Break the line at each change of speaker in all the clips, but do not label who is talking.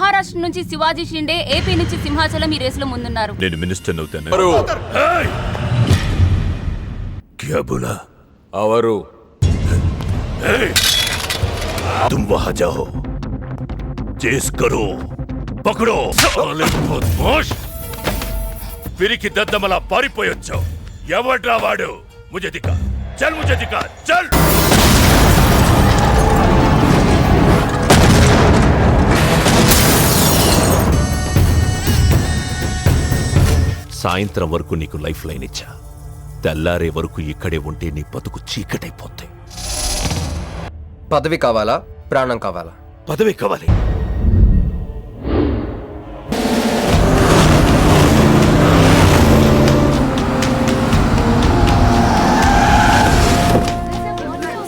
మహారాష్ట్ర నుంచి శివాజీ షిండే, ఏపీ నుంచి సింహాచలం ఈ రేసులో ముందున్నారు.
నేను మినిస్టర్ అవుతాను. क्या बोला?
అవరు
तुम वहां जाओ, चेस करो, पकड़ो. పిరికి దద్దమలా పారిపోయొచ్చావు. ఎవడ్రా వాడు? ముझे दिखा, चल मुझे दिखा, चल. సాయంత్రం వరకు నీకు లైఫ్ లైన్ ఇచ్చా. తెల్లారే వరకు ఇక్కడే ఉంటే నీ బతుకు చీకటైపోతాయి.
పదవి కావాలా, ప్రాణం కావాలా?
పదవి కావాలి.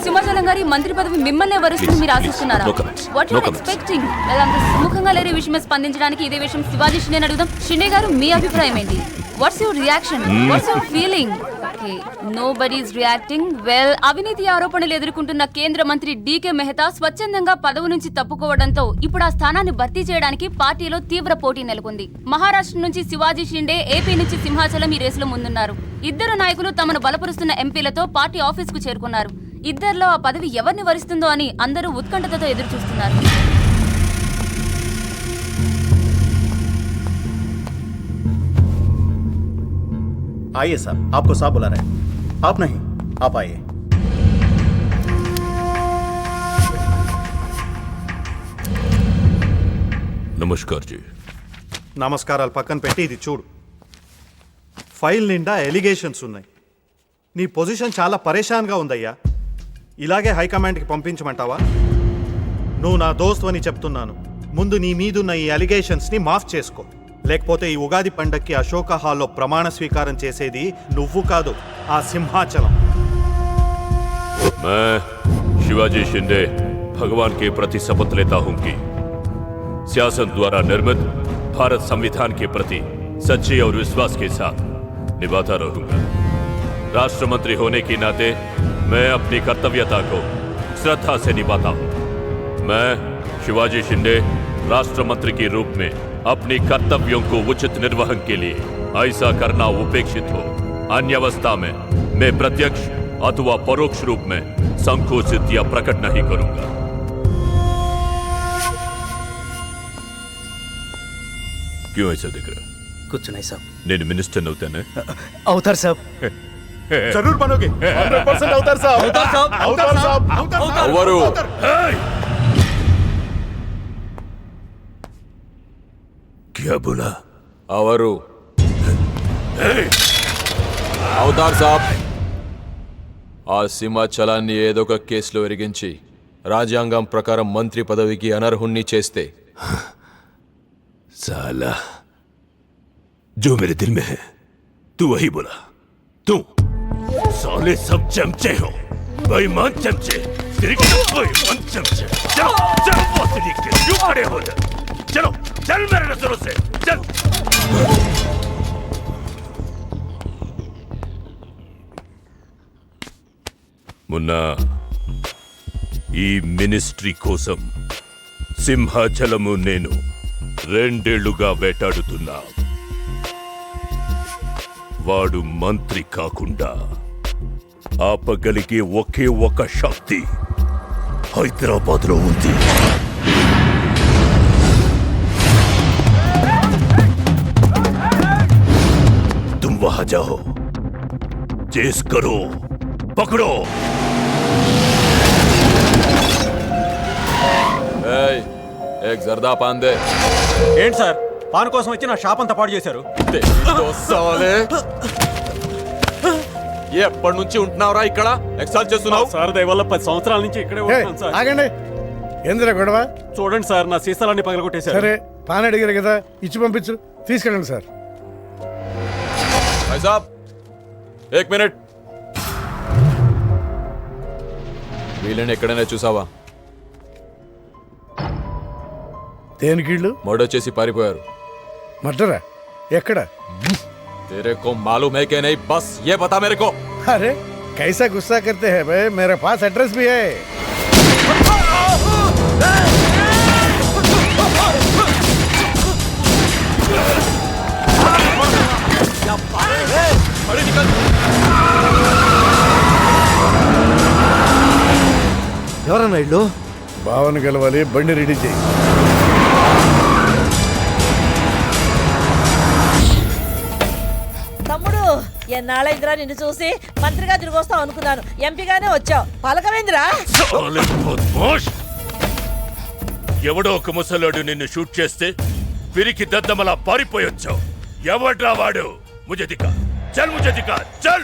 సింహాచలం గారి మంత్రి పదవి మిమ్మల్ని వరుస్తుంది మీరు ఆశిస్తున్నారా? What you expecting? అంత సుముఖంగా లేరే విషయమే స్పందించడానికి ఇదే విషయం శివాజీ షిండే అడుగుదాం. షిండే గారు, మీ అభిప్రాయం ఏంటి? What's your reaction? What's your feeling? Okay, nobody is reacting. Well, అవినీతి ఆరోపణలు ఎదుర్కొంటున్న కేంద్ర మంత్రి డీకే మెహతా స్వచ్ఛందంగా పదవి నుంచి తప్పుకోవడంతో ఇప్పుడు ఆ స్థానాన్ని భర్తీ చేయడానికి పార్టీలో తీవ్ర పోటీ నెలకొంది. మహారాష్ట్ర నుంచి శివాజీ షిండే, ఏపీ నుంచి సింహాచలం ఈ రేసులో ముందున్నారు. ఇద్దరు నాయకులు తమను బలపరుస్తున్న ఎంపీలతో పార్టీ ఆఫీస్కు చేరుకున్నారు. ఇద్దరిలో ఆ పదవి ఎవరిని వరిస్తుందో అని అందరూ ఉత్కంఠతతో ఎదురు చూస్తున్నారు.
आइए साहब, आपको साहब बुला रहे हैं. आप नहीं, आप आइए.
నమస్కార్ జీ.
నమస్కారాలు పక్కన పెట్టి ఇది చూడు. ఫైల్ నిండా ఎలిగేషన్స్ ఉన్నాయి. నీ పొజిషన్ చాలా పరేషాన్గా ఉందయ్యా. ఇలాగే హైకమాండ్కి పంపించమంటావా? నువ్వు నా దోస్తు అని చెప్తున్నాను. ముందు నీ మీదున్న ఈ ఎలిగేషన్స్ని మాఫ్ చేసుకో. లేకపోతే ఈ ఉగాది పండక్కి అశోక హాల్లో ప్రమాణ స్వీకారం చేసేది నువ్వు కాదు, ఆ సింహాచలం.
मैं शिवाजी शिंदे भगवान के प्रति शपथ लेता हूं कि शासन द्वारा निर्मित भारत संविधान के प्रति सच्चे और विश्वास के साथ निभाता रहूंगा. राष्ट्र मंत्री होने के नाते मैं अपनी कर्तव्यता को श्रद्धा से निभाता हूं. मैं शिवाजी शिंदे राष्ट्र मंत्री के रूप में अपनी कर्तव्यों को उचित निर्वहन के लिए ऐसा करना उपेक्षित हो, अन्य अवस्था में मैं प्रत्यक्ष अथवा परोक्ष रूप में संकोचित या प्रकट नहीं करूंगा. क्यों ऐसा दिख रहा?
कुछ नहीं साहब.
నేను మినిస్టర్ అవుతానే.
अवतार साहब.
जरूर बनोगे. 100% अवतार साहब.
अवतार साहब.
अवतार साहब.
అవరు
क्या बोला?
అవరు అవతార్ సాబ్, ఆ సింహాచలాన్ని ఏదో ఒక కేసులో ఎరిగించి రాజ్యాంగం ప్రకారం మంత్రి పదవికి అనర్హుణ్ణి చేస్తే
साला, जो मेरे दिल में है तू वही बोला. तू साले सब चमचे हो, बेईमान चमचे, बेईमान चमचे. चलो चलो पहुंचने के क्यों खड़े हो जा? चलो चल मेरे नजरों से चल. मुन्ना, ఈ మినిస్ట్రీ కోసం సింహాచలము నేను 2 ఏళ్లుగా వేటాడుతున్నా. వాడు మంత్రి కాకుండా ఆపగలిగే ఒకే ఒక శక్తి హైదరాబాద్ లో ఉంది. तुम वहां जाओ, चेस करो, पकड़ो.
ఏయ్, ఏక్ జర్దా పాన్ దే.
ఏంటి సార్, పాన్ కోసం వచ్చి నా షాప్ అంతా పాడు చేశారు.
సాలే, ఎప్పటి నుంచి ఉంటున్నావురా ఇక్కడ? ఎక్సైజ్ చేస్తున్నావు?
సార్ దయ వల్ల 10 సంవత్సరాల నుంచి ఇక్కడే ఉంటున్నాను సార్.
ఆగండి, ఎందులో గొడవ?
చూడండి సార్, నా సీసాలన్నీ పగలగొట్టేశారు.
సరే, పాన్ అడిగారు కదా, ఇచ్చి పంపించు, తీసుకెళ్ళండి సార్.
భాయ్ సాబ్, 1 మినిట్. వీళ్ళని ఎక్కడైనా చూసావా?
దేనికీళ్ళు
మర్డర్ చేసి పారిపోయారు.
మర్డరా? ఎక్కడ?
तेरे को मालूम है कि नहीं? बस ये बता मेरे को.
अरे कैसा गुस्सा करते हैं भाई, मेरे पास एड्रेस भी है.
ఎక్కడన్నా ఇల్లు?
భావన గెలవాలి, బండి రెడీ చేయి.
తమ్ముడు ఎన్నాళ్ళైందిరా నిన్ను చూసి. మంత్రిగా తిరిగి వస్తావు అనుకున్నాను, ఎంపీగానే వచ్చావు. పలకవేందిరా?
ఎవడో ఒక ముసలాడు నిన్ను షూట్ చేస్తే పిరికి దద్దమలా పారిపోయొచ్చావు. ఎవడ్రా వాడు? ముझे दिखा, चल मुझे दिखा, चल.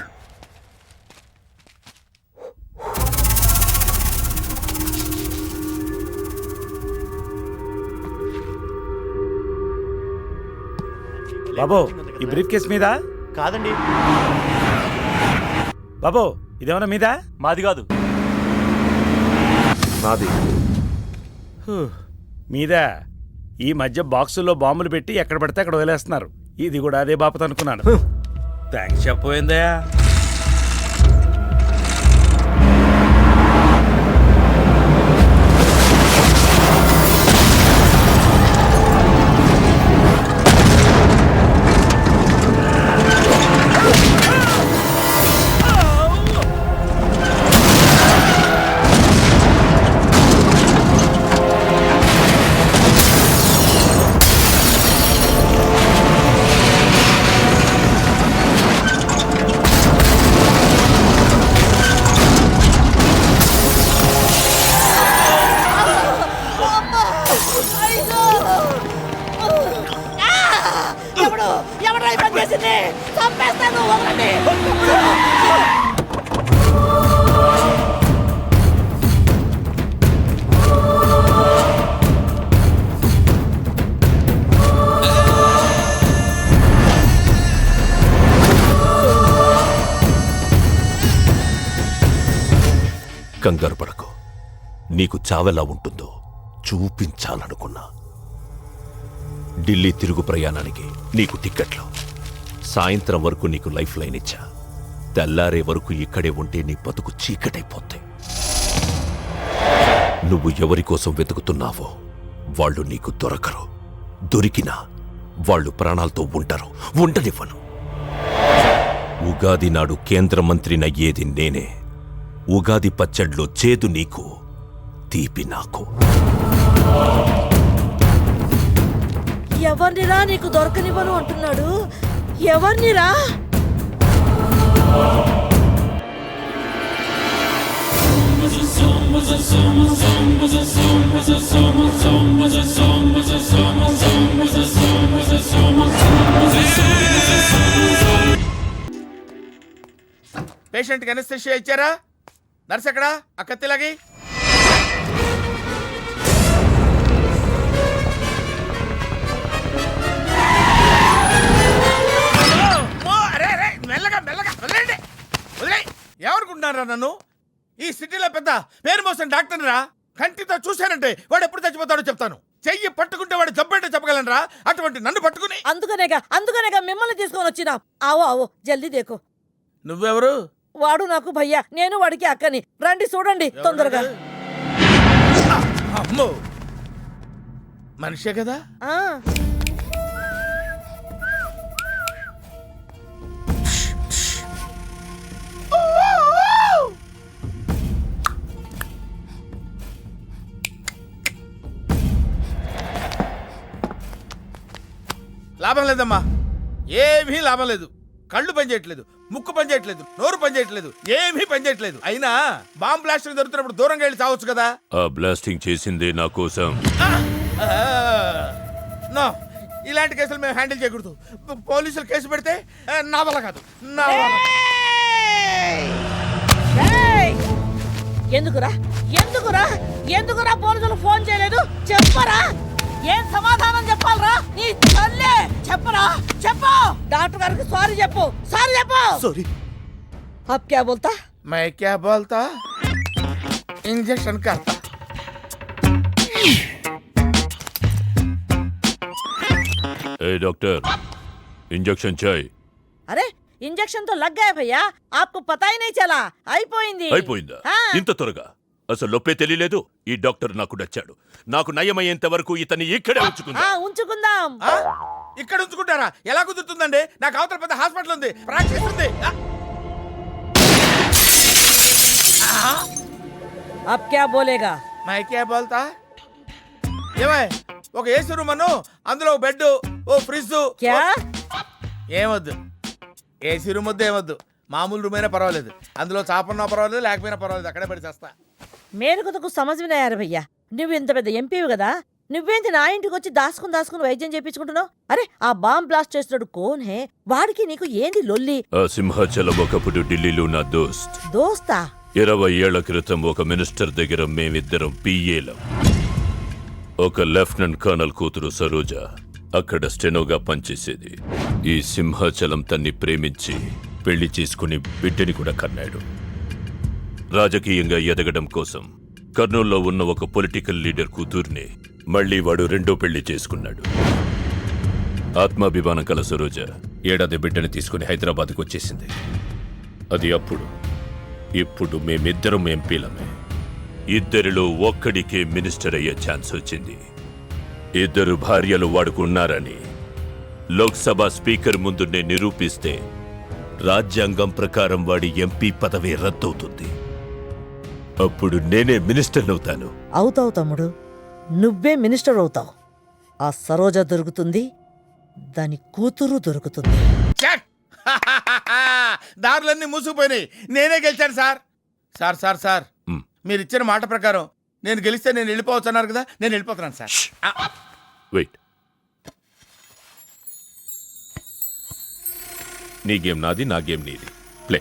బాబు ఈ బ్రీఫ్ కేస్ మీద
కాదండి,
బాబు ఇదేమన్నా మీద
మాది కాదు.
నాది.
మీద ఈ మధ్య బాక్సుల్లో బాంబులు పెట్టి ఎక్కడ పడితే అక్కడ వదిలేస్తున్నారు. ఇది కూడా అదే బాపత అనుకున్నాను. థ్యాంక్స్ చెప్పబోయిందయా.
ఎవడు ఎవడ్రా ఈ పని చేసింది? చంపేస్తాను, వదలండి.
కంగారు పడకు. నీకు చావెలా ఉంటుందో చూపించాలనుకున్నా. ఢిల్లీ తిరుగు ప్రయాణానికి నీకు టిక్కెట్లు. సాయంత్రం వరకు నీకు లైఫ్ లైన్ ఇచ్చా. తెల్లారే వరకు ఇక్కడే ఉంటే నీ బతుకు చీకటైపోతాయి. నువ్వు ఎవరి కోసం వెతుకుతున్నావో వాళ్ళు నీకు దొరకరు. దొరికినా వాళ్ళు ప్రాణాలతో ఉంటారు. ఉండనివ్వను. ఉగాది నాడు కేంద్ర మంత్రినయ్యేది నేనే. ఉగాది పచ్చడ్లో చేదు నీకు, తీపి నాకు.
ఎవరినిరా నీకు దొరకనివ్వను అంటున్నాడు? ఎవరినిరా?
పేషెంట్కి అనస్థిషియా ఇచ్చారా? నర్స్ ఎక్కడా? ఆ కత్తిలాగి. మెల్లగా మెల్లగా వదిలేండి, వదిలే. ఎవరుకుంటున్నారా నన్ను? ఈ సిటీలో పెద్ద పేరు మోసం డాక్టర్ రా. కంటితో చూశానంటే వాడు ఎప్పుడు చచ్చిపోతాడో చెప్తాను. చెయ్యి పట్టుకుంటే వాడు జబ్బేంటో చెప్పగలనరా? అటువంటి నన్ను పట్టుకుని.
అందుకనేగా మిమ్మల్ని తీసుకొని వచ్చినా. ఆవో ఆవో జల్దీ దేకో.
నువ్వెవరు?
వాడు నాకు భయ్యా, నేను వాడికి అక్కని. రండి చూడండి తొందరగా.
అమ్మో, మనిషే కదా.
ఆ
లాభం లేదమ్మా, ఏమీ లాభం లేదు. కళ్ళు పనిచేయట్లేదు, ముక్కు పనిచేయట్లేదు, నోరు పనిచేయట్లేదు, ఏమీ పనిచేయట్లేదు. అయినా బాంబ్ బ్లాస్టింగ్ జరుగుతున్నప్పుడు దూరంగా వెళ్ళి చావచ్చు కదా.
ఆ బ్లాస్టింగ్ చేసిందే నా కోసం.
నో, ఇలాంటి కేసులు మేము హ్యాండిల్ చేయకూడదు. పోలీసులు కేసు పెడితే నా వల్ల కాదు, నా వల్ల.
ఎందుకురా ఎందుకురా ఎందుకురా పోలీసులు ఫోన్ చేయలేదు? చెప్పరా, ఏం సమాధానం చెప్పాలరా? నీ తల్లే చెప్పరా, చెప్పు. డాక్టర్ గారికి సారీ చెప్పు, సారీ చెప్పు.
సారీ.
अब क्या बोलता?
मैं क्या बोलता? इंजेक्शन करता.
ए डॉक्टर, इंजेक्शन चाहिए.
अरे इंजेक्शन तो लग गया भैया, आपको पता ही नहीं चला. అయిపోయింది.
అయిపోయిందా? ఇంత త్వరగా? అసలు నొప్పే తెలియలేదు. ఈ డాక్టర్ నాకు నచ్చాడు. నాకు నయమయ్యేంత వరకు ఇతన్ని ఇక్కడే
ఉంచుకుందాం.
ఇక్కడ ఉంచుకుంటారా? ఎలా కుదురుతుందండి? నాకు అవతల పెద్ద హాస్పిటల్ ఉంది, ప్రాక్టీస్ ఉంది.
अब क्या बोलेगा?
మై క్యా బోల్తా ఏమై ఒక ఏసీ రూమ్ అను అందులో ఒక బెడ్ ఓ ఫ్రిడ్జ్
क्या?
ఏమొద్దు ఏసీ రూమ్ వద్దు ఏమొద్దు మామూలు రూమ్ అయినా పర్వాలేదు అందులో చాపన్నా పర్వాలేదు లేకపోయినా పర్వాలేదు అక్కడే పడి చేస్తా
మేరకు तो कुछ समझ में नहीं आ रहा भैया నువ్వు ఇంత పెద్ద ఎంపీవి కదా నువ్వేంటి నా ఇంటికి వచ్చి దాసుకుని వైద్యం చేయించుకుంటున్నావు అరే ఆ బాంబ్ బ్లాస్ట్ చేస్తున్నాడు కోన్ హే వాడికి నీకు ఏంది లొల్లి
ఆ సింహాచలం ఒకప్పుడు ఢిల్లీలో నా దోస్త్
దోస్తా
20 ఏళ్ల క్రితం ఒక మినిస్టర్ దగ్గర మేమిద్దరం పిఏలం ఒక లెఫ్టినెంట్ కర్నల్ కూతురు సరోజ అక్కడ స్టెనోగా పనిచేసేది ఈ సింహాచలం తన్ని ప్రేమించి పెళ్లి చేసుకుని బిడ్డని కూడా కన్నాడు రాజకీయంగా ఎదగడం కోసం కర్నూల్లో ఉన్న ఒక పొలిటికల్ లీడర్ కూతుర్ని మళ్లీ వాడు రెండో పెళ్లి చేసుకున్నాడు ఆత్మాభిమానం కల సరోజ ఏడాది బిడ్డని తీసుకుని హైదరాబాద్కు వచ్చేసింది అది అప్పుడు ఇప్పుడు మేమిద్దరం ఎంపీలమే ఇద్దరిలో ఒక్కడికే మినిస్టర్ అయ్యే ఛాన్స్ వచ్చింది ఇద్దరు భార్యలు వాడుకున్నారని లోక్సభ స్పీకర్ ముందు నేను నిరూపిస్తే రాజ్యాంగం ప్రకారం వాడి ఎంపీ పదవి రద్దవుతుంది అప్పుడు నేనే మినిస్టర్ అవుతాను
అవుతావు తమ్ముడు నువ్వే మినిస్టర్ అవుతావు ఆ సరోజ దొరుకుతుంది దాని కూతురు దొరుకుతుంది
చెక్ దారులన్నీ మూసుకుపోయినాయి నేనే గెలిచాను సార్ సార్ సార్ సార్
మ్.
మీరు ఇచ్చిన మాట ప్రకారం నేను గెలిస్తే నేను వెళ్ళిపోవచ్చు అన్నారు కదా నేను వెళ్ళిపోతున్నాను సార్
వెయిట్ నీ గేమ్ నాది నా గేమ్ నీది ప్లే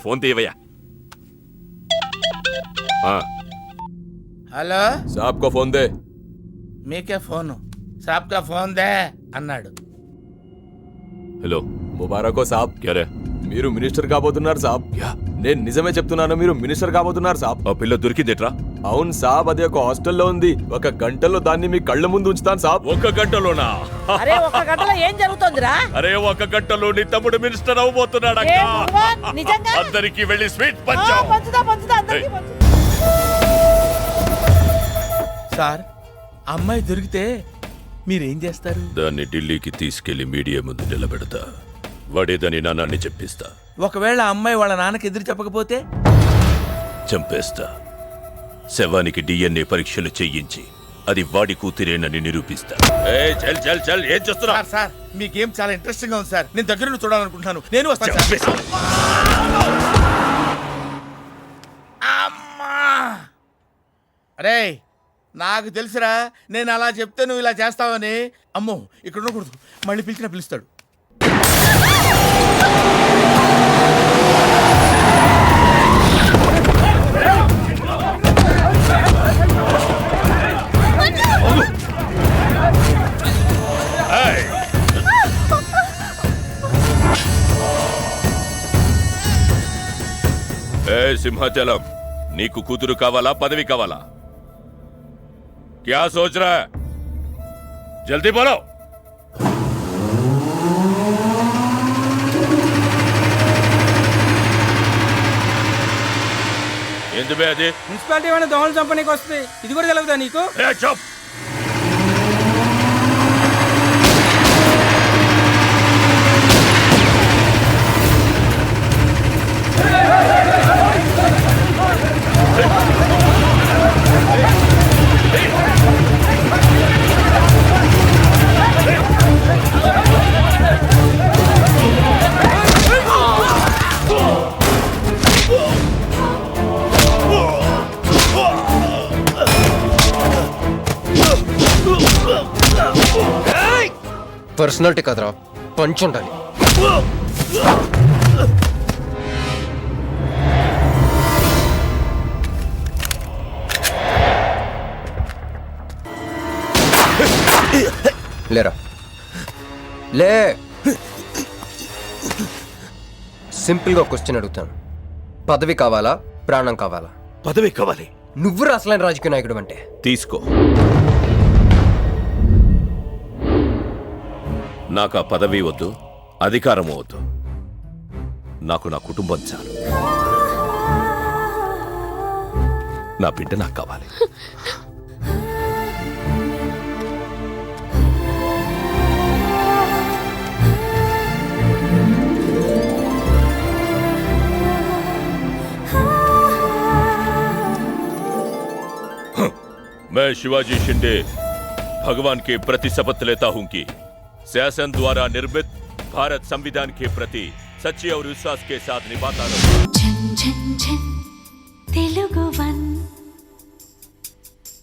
ఫోన్ తీయవయ్యా
హలో
సాబ్ కో ఫోన్ దే
మీకే ఫోను సాబ్కా ఫోన్ దే అన్నాడు
హలో
ముబారకో సాబ్
క్యారే
మీరు మినిస్టర్ కాబోతున్నారు సాబ్ నేను నిజమే చెప్తున్నాను మీరు మినిస్టర్ కాబోతున్నారు సాబ్
ఆ పిల్ల దొరికిందేట్రా
అవును సాబ్ అది ఒక హాస్టల్లో ఉంది 1 గంటలో దాన్ని మీ కళ్ళ ముందు ఉంచుతాను సాబ్
1 గంటలోనా
అరే ఒక గంటలో ఏం జరుగుతోందిరా
అరే 1 గంటలో నీ తమ్ముడు మినిస్టర్ అవబోతున్నాడు
ఏ భగవాన్, నిజంగా?
అందరికి వెళ్ళి స్వీట్
ఆ,
పంచాం
పంచుదా అందరికీ
ఏయ్.
పంచుదా.
సార్ అమ్మాయి దొరికితే మీరేం చేస్తారు
దాన్ని ఢిల్లీకి తీసుకెళ్లి మీడియా ముందు నిలబెడతా వాడేదని నాన్నని చెప్పిస్తా
ఒకవేళ అమ్మాయి వాళ్ళ నాన్నకి ఎదురు చెప్పకపోతే
చంపేస్తా శవానికి డిఎన్ఏ పరీక్షలు చేయించి అది వాడి కూతురేనని నిరూపిస్తా చల్ చల్ చల్ ఏం చేస్తున్నా
సార్ సార్ మీ గేమ్ చాలా ఇంట్రెస్టింగ్ గా ఉంది సార్ నేను దగ్గర నుండి చూడాలనుకుంటున్నాను నేను వస్తాను సార్.
చంపేస్తా.
అమ్మా అరే నాకు తెలుసురా నేను అలా చెప్తే నువ్వు ఇలా చేస్తావని అమ్మో ఇక్కడ ఉండకూడదు మళ్ళీ పిలిచినా పిలుస్తాడు
సింహాచలం నీకు కూతురు కావాలా పదవి కావాలా క్యా సోచ్ రా జల్దీ బోలో ఎందుబే అది
మున్సిపాలిటీ ఏమైనా దోమలు చంపనీకి వస్తుంది ఇది కూడా తెలుగుతా నీకు
చప్
పర్సనాలిటీ కదరా పంచ్ ఉండాలి లేరా లే సింపుల్గా క్వశ్చన్ అడుగుతాను పదవి కావాలా ప్రాణం కావాలా
పదవి కావాలి
నువ్వు అసలైన రాజకీయ నాయకుడు అంటే
తీసుకో నాకు ఆ పదవి వద్దు అధికారం వద్దు నాకు నా కుటుంబం చాలు నా బిడ్డ నాకు కావాలి मैं शिवाजी शिंदे भगवान के प्रति शपथ लेता हूं कि शासन द्वारा निर्मित भारत संविधान के प्रति सच्चे और विश्वास के साथ निभाता रहूं।
झन झन झन तेलुगु वन